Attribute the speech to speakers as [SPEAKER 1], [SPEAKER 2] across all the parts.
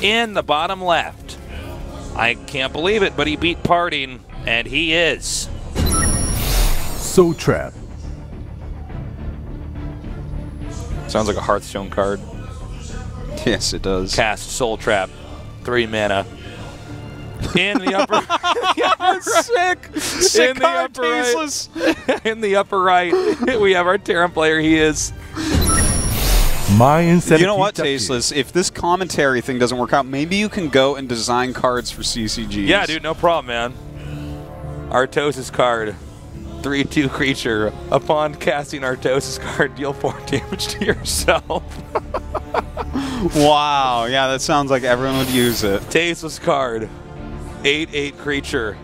[SPEAKER 1] in the bottom left. I can't believe it, but he beat Parting, and he is
[SPEAKER 2] Soul Trap.
[SPEAKER 1] Sounds like a Hearthstone card.
[SPEAKER 3] Yes, it does.
[SPEAKER 1] Cast Soul Trap, 3 mana. In the upper,
[SPEAKER 3] Sick
[SPEAKER 1] in the
[SPEAKER 3] card,
[SPEAKER 1] upper right.
[SPEAKER 3] Tasteless.
[SPEAKER 1] In the upper right, we have our Terran player. He is.
[SPEAKER 2] My Insanity.
[SPEAKER 3] You know what,
[SPEAKER 2] Ducky.
[SPEAKER 3] Tasteless? If this commentary thing doesn't work out, maybe you can go and design cards for CCGs.
[SPEAKER 1] Yeah, dude, no problem, man. Artosis card, 3/2 creature. Upon casting Artosis card, deal 4 damage to yourself.
[SPEAKER 3] Wow. Yeah, that sounds like everyone would use it.
[SPEAKER 1] Tasteless card, 8/8 creature.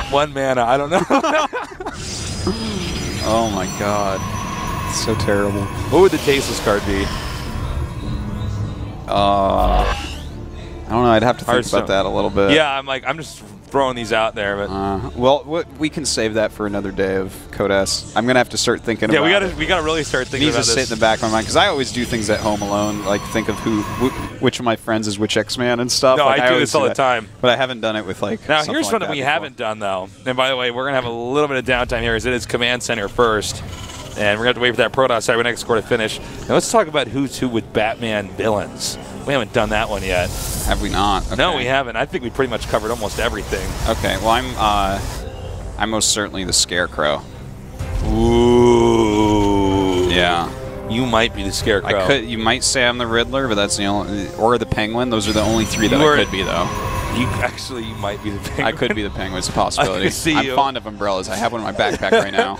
[SPEAKER 1] 1 mana. I don't know.
[SPEAKER 3] Oh my god. It's so terrible.
[SPEAKER 1] What would the tasteless card be?
[SPEAKER 3] I don't know. I'd have to think
[SPEAKER 1] Hearthstone.
[SPEAKER 3] about that a little bit.
[SPEAKER 1] Yeah, I'm just throwing these out there, but
[SPEAKER 3] Well, we can save that for another day of Code S. I'm gonna have to start thinking
[SPEAKER 1] yeah,
[SPEAKER 3] about
[SPEAKER 1] we gotta really start
[SPEAKER 3] it.
[SPEAKER 1] thinking
[SPEAKER 3] Needs
[SPEAKER 1] about
[SPEAKER 3] to sit
[SPEAKER 1] this.
[SPEAKER 3] in the back of my mind because I always do things at home alone, like think of which of my friends is which X-Man and stuff.
[SPEAKER 1] No,
[SPEAKER 3] like,
[SPEAKER 1] I do
[SPEAKER 3] always
[SPEAKER 1] this all the
[SPEAKER 3] that.
[SPEAKER 1] time.
[SPEAKER 3] But I haven't done it with like.
[SPEAKER 1] Now,
[SPEAKER 3] something
[SPEAKER 1] here's
[SPEAKER 3] like
[SPEAKER 1] something
[SPEAKER 3] that
[SPEAKER 1] we
[SPEAKER 3] before.
[SPEAKER 1] haven't done, though. And by the way, we're going to have a little bit of downtime here as it is Command Center first. And we're going to have to wait for that Protoss Cybernetic score to finish. Now, let's talk about who's who with Batman villains. We haven't done that one yet.
[SPEAKER 3] Have we not? Okay.
[SPEAKER 1] No, we haven't. I think we pretty much covered almost everything.
[SPEAKER 3] Okay, well, I'm most certainly the Scarecrow.
[SPEAKER 1] Ooh.
[SPEAKER 3] Yeah.
[SPEAKER 1] You might be the Scarecrow.
[SPEAKER 3] You might say I'm the Riddler, but that's the only, or the Penguin. Those are the only 3 that I could be, though.
[SPEAKER 1] You might be the Penguin.
[SPEAKER 3] I could be the Penguin. It's a possibility.
[SPEAKER 1] I can see
[SPEAKER 3] I'm
[SPEAKER 1] you.
[SPEAKER 3] fond of umbrellas. I have one in my backpack right now.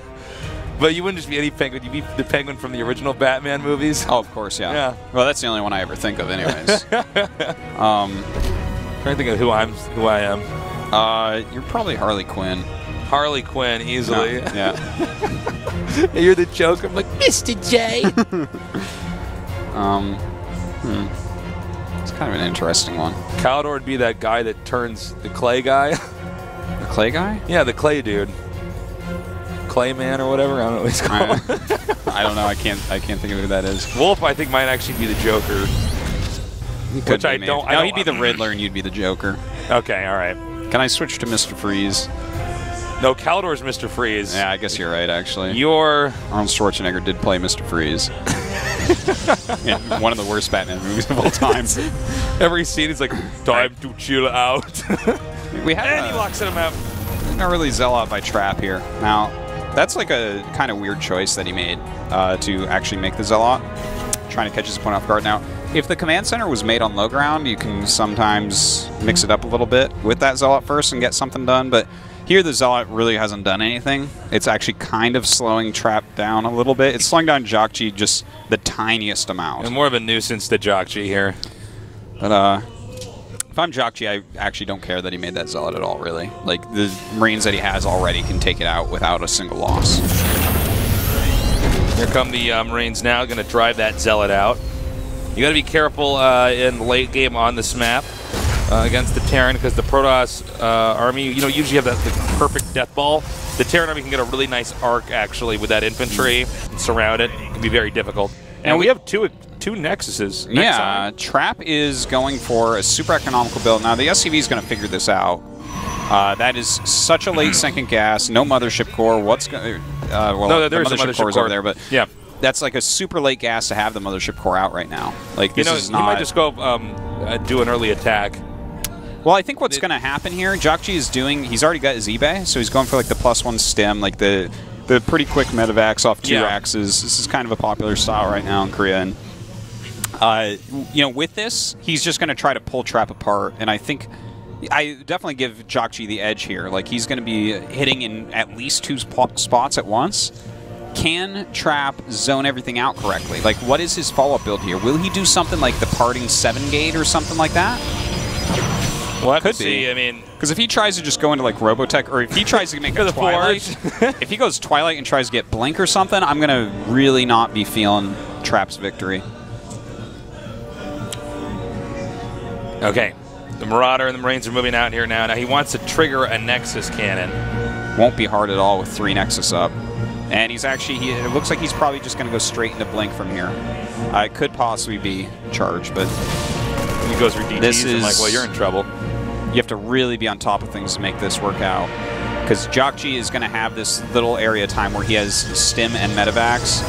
[SPEAKER 1] But you wouldn't just be any Penguin. You'd be the Penguin from the original Batman movies.
[SPEAKER 3] Oh, of course, yeah.
[SPEAKER 1] Yeah.
[SPEAKER 3] Well, that's the only one I ever think of, anyways.
[SPEAKER 1] Trying to think of who I am.
[SPEAKER 3] You're probably Harley Quinn.
[SPEAKER 1] Harley Quinn, easily.
[SPEAKER 3] No, yeah.
[SPEAKER 1] You're the Joker. I'm like, Mr. J.
[SPEAKER 3] It's kind of an interesting one.
[SPEAKER 1] Caldor would be that guy that turns the clay guy.
[SPEAKER 3] The Clay guy?
[SPEAKER 1] Yeah, the clay dude. Clayman or whatever. I don't know what he's called.
[SPEAKER 3] I don't know. I can't think of who that is.
[SPEAKER 1] Wolf, I think, might actually be the Joker. Which I don't.
[SPEAKER 3] No, he'd be the Riddler and you'd be the Joker.
[SPEAKER 1] Okay, all right.
[SPEAKER 3] Can I switch to Mr. Freeze?
[SPEAKER 1] No, Caldor's Mr. Freeze.
[SPEAKER 3] Yeah, I guess you're right, actually.
[SPEAKER 1] You're.
[SPEAKER 3] Arnold Schwarzenegger did play Mr. Freeze. In one of the worst Batman movies of all time.
[SPEAKER 1] Every scene is like, time to chill out.
[SPEAKER 3] We have
[SPEAKER 1] And he locks him out.
[SPEAKER 3] not really Zealot by Trap here. Now, that's like a kind of weird choice that he made to actually make the Zealot, trying to catch his opponent off guard. Now, if the Command Center was made on low ground, you can sometimes mix it up a little bit with that Zealot first and get something done, but here the Zealot really hasn't done anything. It's actually kind of slowing Trap down a little bit. It's slowing down Jokchi just the tiniest amount.
[SPEAKER 1] And more of a nuisance to Jokchi here.
[SPEAKER 3] But if I'm Jokchi, I actually don't care that he made that Zealot at all, really. Like, the Marines that he has already can take it out without a single loss.
[SPEAKER 1] Here come the Marines now, going to drive that Zealot out. You got to be careful in the late game on this map against the Terran, because the Protoss army, you know, usually have the perfect death ball. The Terran army can get a really nice arc, actually, with that infantry and surround it. It can be very difficult. And we have two Nexuses.
[SPEAKER 3] Yeah, Trap is going for a super economical build. Now, the SCV is going to figure this out. That is such a late second gas, no mothership core. What's going? Well,
[SPEAKER 1] no, there's
[SPEAKER 3] the
[SPEAKER 1] a
[SPEAKER 3] mothership core is over there, but
[SPEAKER 1] yeah,
[SPEAKER 3] that's like a super late gas to have the mothership core out right now. Like, this is not.
[SPEAKER 1] He might just go do an early attack.
[SPEAKER 3] Well, I think what's going to happen here, Jokchi is doing. He's already got his eBay, so he's going for like the +1 stem, like the pretty quick medevacs off 2 axes. This is kind of a popular style right now in Korea, and you know, with this, he's just going to try to pull Trap apart, and I think I definitely give Jokchi the edge here. Like, he's going to be hitting in at least 2 spots at once. Can Trap zone everything out correctly? Like, what is his follow-up build here? Will he do something like the Parting 7-gate or something like that?
[SPEAKER 1] Well,
[SPEAKER 3] Could
[SPEAKER 1] see.
[SPEAKER 3] be.
[SPEAKER 1] I mean,
[SPEAKER 3] because if he tries to just go into like Robotech, or if he tries to make a Twilight, if he goes Twilight and tries to get Blink or something, I'm gonna really not be feeling Trap's victory.
[SPEAKER 1] Okay, the Marauder and the Marines are moving out here now. Now he wants to trigger a Nexus cannon.
[SPEAKER 3] Won't be hard at all with 3 Nexus up. And he's actually, it looks like he's probably just going to go straight into Blink from here. It could possibly be Charge, but
[SPEAKER 1] He goes for DTs. I'm like, well, you're in trouble.
[SPEAKER 3] You have to really be on top of things to make this work out. Because Jockji is going to have this little area of time where he has Stim and Medivacs,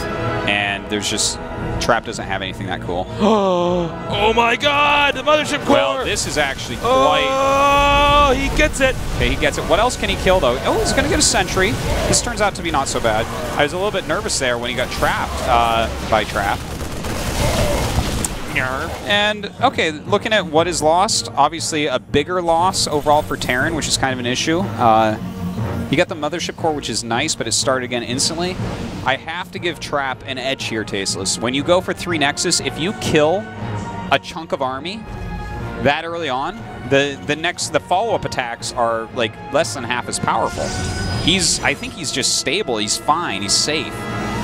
[SPEAKER 3] and there's just... Trap doesn't have anything that cool.
[SPEAKER 1] Oh my god, the Mothership Core!
[SPEAKER 3] Well, this is actually quite...
[SPEAKER 1] Oh, he gets it!
[SPEAKER 3] Okay, he gets it. What else can he kill, though? Oh, he's going to get a Sentry. This turns out to be not so bad. I was a little bit nervous there when he got trapped by Trap. And, okay, looking at what is lost, obviously a bigger loss overall for Terran, which is kind of an issue. He got the Mothership Core, which is nice, but it started again instantly. I have to give Trap an edge here, Tasteless. When you go for 3 Nexus, if you kill a chunk of army that early on, the follow-up attacks are like less than half as powerful. I think he's just stable, he's fine, he's safe.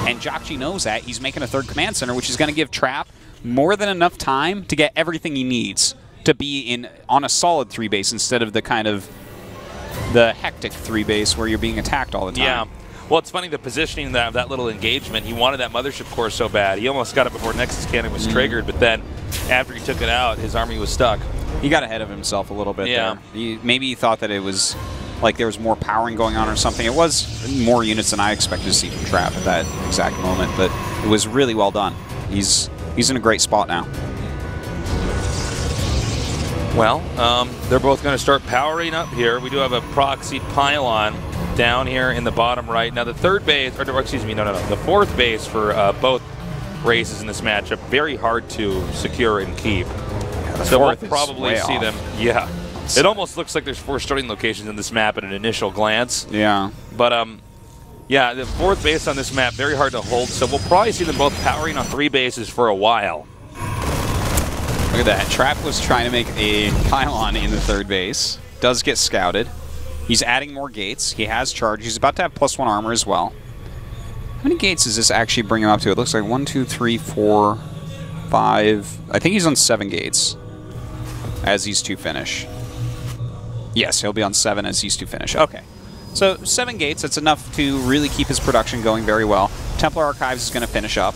[SPEAKER 3] And Jockji knows that. He's making a 3rd command center, which is going to give Trap more than enough time to get everything he needs to be on a solid 3 base instead of the kind of the hectic 3 base where you're being attacked all the time.
[SPEAKER 1] Yeah. Well, it's funny, the positioning of that little engagement, he wanted that Mothership Core so bad. He almost got it before Nexus Cannon was triggered, but then after he took it out, his army was stuck.
[SPEAKER 3] He got ahead of himself a little bit there. Maybe he thought that it was like there was more powering going on or something. It was more units than I expected to see from Trap at that exact moment, but it was really well done. He's in a great spot now.
[SPEAKER 1] Well, they're both going to start powering up here. We do have a proxy pylon down here in the bottom right. Now the 3rd base, or excuse me, no, the 4th base for both races in this matchup, very hard to secure and keep.
[SPEAKER 3] Yeah,
[SPEAKER 1] so we'll probably see them. Yeah, it almost looks like there's 4 starting locations in this map at an initial glance.
[SPEAKER 3] Yeah.
[SPEAKER 1] But yeah, the 4th base on this map, very hard to hold. So we'll probably see them both powering on 3 bases for a while.
[SPEAKER 3] Look at that. Trap was trying to make a pylon in the 3rd base. Does get scouted. He's adding more gates. He has charge. He's about to have +1 armor as well. How many gates does this actually bring him up to? It looks like 1, 2, 3, 4, 5. I think he's on 7 gates as these 2 finish. Yes, he'll be on 7 as these 2 finish. Okay. So 7 gates. That's enough to really keep his production going very well. Templar Archives is going to finish up.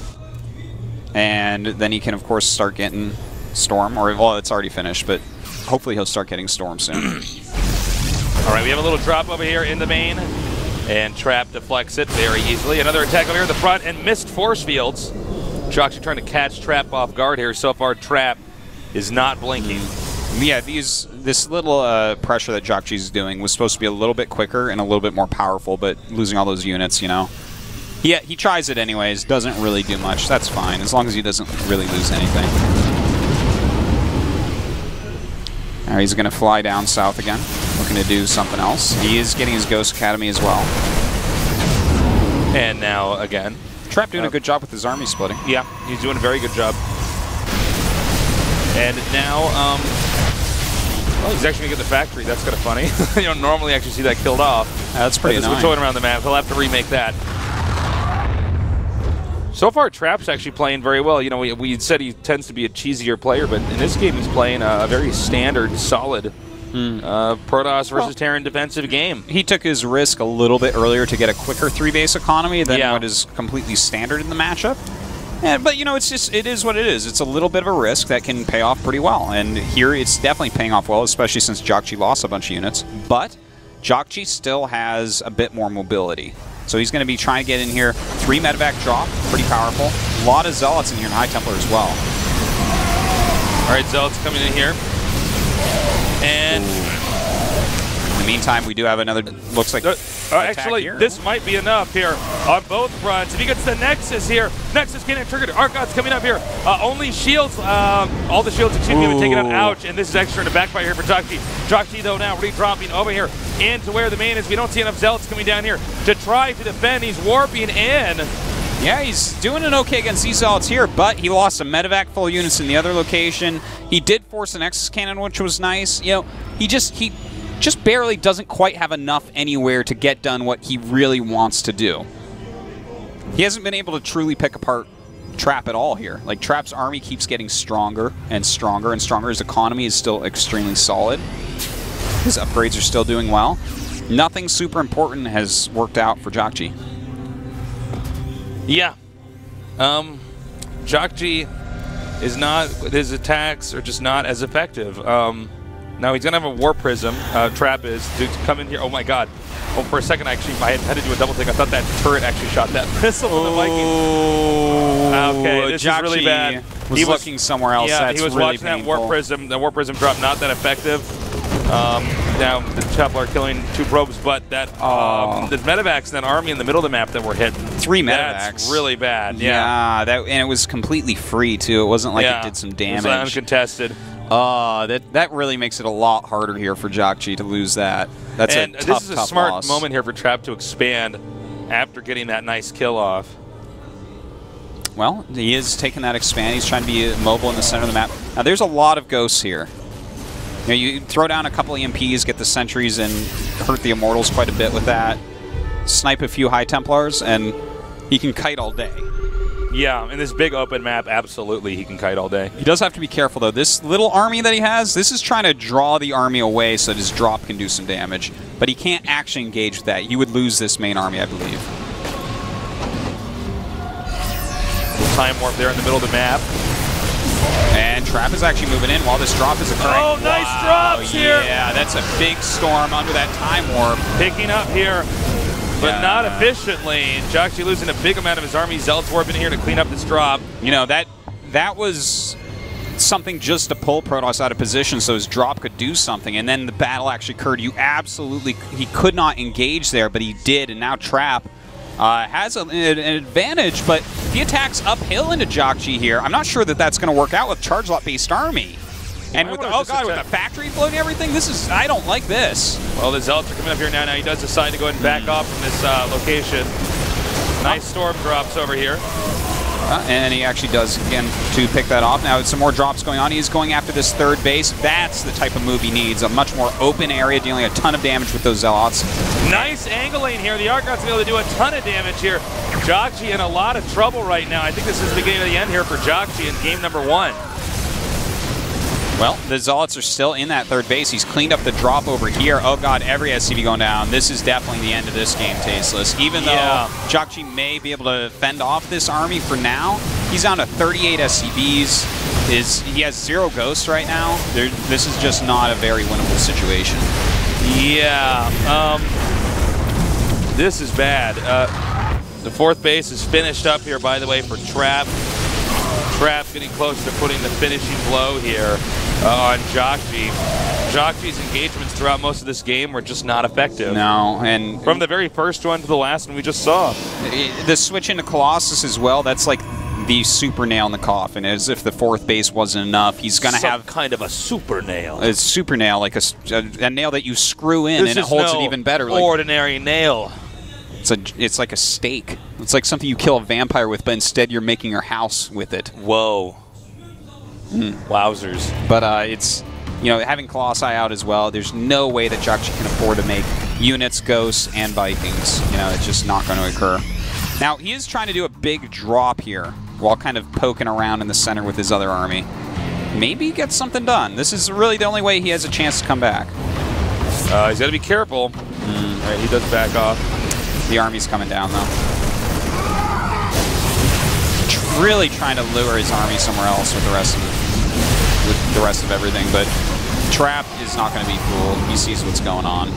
[SPEAKER 3] And then he can, of course, start getting Storm. Or, well, it's already finished, but hopefully he'll start getting Storm soon.
[SPEAKER 1] All right, we have a little drop over here in the main, and Trap deflects it very easily. Another attack over here in the front, and missed force fields. Jockji trying to catch Trap off guard here. So far, Trap is not blinking.
[SPEAKER 3] Yeah, this little pressure that Jockji's doing was supposed to be a little bit quicker and a little bit more powerful, but losing all those units, you know. Yeah, he tries it anyways, doesn't really do much. That's fine, as long as he doesn't really lose anything. Now he's going to fly down south again, looking to do something else. He is getting his Ghost Academy as well.
[SPEAKER 1] And now, again,
[SPEAKER 3] Trap doing a good job with his army splitting.
[SPEAKER 1] Yeah, he's doing a very good job. And now, well, he's actually going to get the factory. That's kind of funny. You don't normally actually see that killed off.
[SPEAKER 3] That's pretty annoying.
[SPEAKER 1] Going around the map. He'll have to remake that. So far, Trap's actually playing very well. You know, we said he tends to be a cheesier player, but in this game he's playing a very standard, solid Protoss versus Terran defensive game.
[SPEAKER 3] He took his risk a little bit earlier to get a quicker 3-base economy than what is completely standard in the matchup. But, you know, it is what it is. It's a little bit of a risk that can pay off pretty well. And here it's definitely paying off well, especially since Jockji lost a bunch of units. But Jockji still has a bit more mobility. So he's going to be trying to get in here. 3 medevac drop, pretty powerful. A lot of Zealots in here, and High Templar as well.
[SPEAKER 1] All right, Zealots coming in here. And
[SPEAKER 3] in the meantime, we do have another, looks like
[SPEAKER 1] actually,
[SPEAKER 3] here.
[SPEAKER 1] This might be enough here on both fronts. If he gets the Nexus here, Nexus cannon triggered. Archon's coming up here. Only shields, all the shields, excuse me, have been taken out. Ouch, and this is extra to backfire here for Jockji. Jockji, though, now redropping over here into where the main is. We don't see enough Zealots coming down here to try to defend. He's warping in.
[SPEAKER 3] Yeah, he's doing an okay against these Zealots here, but he lost some medevac full units in the other location. He did force an Nexus cannon, which was nice. You know, he just barely doesn't quite have enough anywhere to get done what he really wants to do. He hasn't been able to truly pick apart Trap at all here. Like, Trap's army keeps getting stronger and stronger and stronger. His economy is still extremely solid. His upgrades are still doing well. Nothing super important has worked out for Jockji.
[SPEAKER 1] Yeah. Jockji his attacks are just not as effective. Now he's gonna have a War Prism. Trap is to come in here. Oh my God! Oh, for a second actually, I had to do a double take. I thought that turret actually shot that missile from the Vikings. Okay, this is really bad.
[SPEAKER 3] He was looking somewhere else.
[SPEAKER 1] Yeah,
[SPEAKER 3] That's
[SPEAKER 1] he was
[SPEAKER 3] really
[SPEAKER 1] watching
[SPEAKER 3] painful.
[SPEAKER 1] that War Prism. The War Prism drop not that effective. Now the Templar killing 2 probes, but that the medevacs and that army in the middle of the map that were hit.
[SPEAKER 3] 3 medevacs.
[SPEAKER 1] That's really bad.
[SPEAKER 3] Yeah, and it was completely free too. It wasn't like it did some damage.
[SPEAKER 1] It was uncontested.
[SPEAKER 3] That really makes it a lot harder here for Jockji to lose that. That's a tough,
[SPEAKER 1] this is a
[SPEAKER 3] tough
[SPEAKER 1] smart
[SPEAKER 3] loss.
[SPEAKER 1] moment here for Trap to expand after getting that nice kill off.
[SPEAKER 3] Well, he is taking that expand. He's trying to be mobile in the center of the map. Now, there's a lot of ghosts here. You know, you throw down a couple EMPs, get the sentries, and hurt the Immortals quite a bit with that. Snipe a few High Templars, and he can kite all day.
[SPEAKER 1] Yeah, in this big open map, absolutely, he can kite all day.
[SPEAKER 3] He does have to be careful, though. This little army that he has, this is trying to draw the army away so that his drop can do some damage. But he can't actually engage with that. He would lose this main army, I believe.
[SPEAKER 1] Time warp there in the middle of the map.
[SPEAKER 3] And Trap is actually moving in while this drop is occurring.
[SPEAKER 1] Oh, nice drops here.
[SPEAKER 3] Yeah, that's a big storm under that time warp.
[SPEAKER 1] Picking up here, but not efficiently. Jockji losing a big amount of his army. Zealots warping here to clean up this drop.
[SPEAKER 3] You know, that was something just to pull Protoss out of position so his drop could do something, and then the battle actually occurred. He could not engage there, but he did, and now Trap has an advantage, but if he attacks uphill into Jockji here, I'm not sure that that's going to work out with Charge Lot-based army. And with, with the factory floating everything, I don't like this.
[SPEAKER 1] Well, the Zealots are coming up here now. Now he does decide to go ahead and back off from this location. Nice storm drops over here.
[SPEAKER 3] And he actually does, again, to pick that off. Now, some more drops going on. He's going after this third base. That's the type of move he needs. A much more open area, dealing a ton of damage with those Zealots.
[SPEAKER 1] Nice angling here. The Argonauts are able to do a ton of damage here. Jockji in a lot of trouble right now. I think this is the beginning of the end here for Jockji in game number 1.
[SPEAKER 3] Well, the Zealots are still in that third base. He's cleaned up the drop over here. Oh god, every SCV going down. This is definitely the end of this game, Tasteless. Even though Jockji may be able to fend off this army for now, he's down to 38 SCVs. He has 0 ghosts right now. This is just not a very winnable situation.
[SPEAKER 1] Yeah, this is bad. The 4th base is finished up here, by the way, for Trap. Trap getting close to putting the finishing blow here on Jockji. Jockji's engagements throughout most of this game were just not effective.
[SPEAKER 3] No, and
[SPEAKER 1] from the very first one to the last one we just saw.
[SPEAKER 3] The switch into Colossus as well, that's like the super nail in the coffin. As if the 4th base wasn't enough, he's going to have
[SPEAKER 1] kind of a super nail.
[SPEAKER 3] A super nail, like a nail that you screw in and it holds it even better.
[SPEAKER 1] Ordinary nail.
[SPEAKER 3] It's like a stake. It's like something you kill a vampire with, but instead you're making your house with it.
[SPEAKER 1] Whoa. Wowzers.
[SPEAKER 3] But it's, you know, having Colossi out as well, there's no way that Jockji can afford to make units, ghosts, and Vikings. You know, it's just not going to occur. Now, he is trying to do a big drop here while kind of poking around in the center with his other army. Maybe get something done. This is really the only way he has a chance to come back.
[SPEAKER 1] He's got to be careful. Right, he does back off.
[SPEAKER 3] The army's coming down, though. Really trying to lure his army somewhere else with the rest of everything, but Trap is not going to be fooled. He sees what's going on.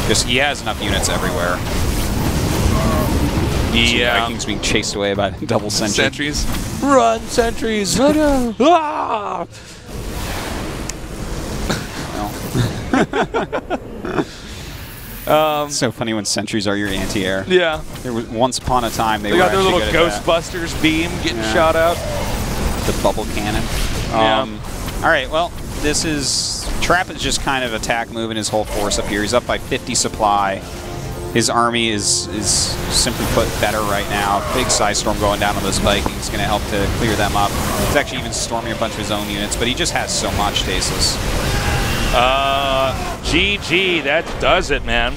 [SPEAKER 3] Just he has enough units everywhere.
[SPEAKER 1] Yeah.
[SPEAKER 3] Vikings being chased away by double sentries.
[SPEAKER 1] Run, sentries! Ah!
[SPEAKER 3] It's so funny when sentries are your anti-air.
[SPEAKER 1] Yeah.
[SPEAKER 3] There was once upon a time they were
[SPEAKER 1] got their little
[SPEAKER 3] good
[SPEAKER 1] Ghostbusters beam getting shot out.
[SPEAKER 3] The bubble cannon. All right, well, this is Trap is just kind of attack moving his whole force up here. He's up by 50 supply. His army is simply put better right now. Big side storm going down on those Vikings, going to help to clear them up. He's actually even storming a bunch of his own units, but he just has so much, Tasteless.
[SPEAKER 1] GG, that does it, man.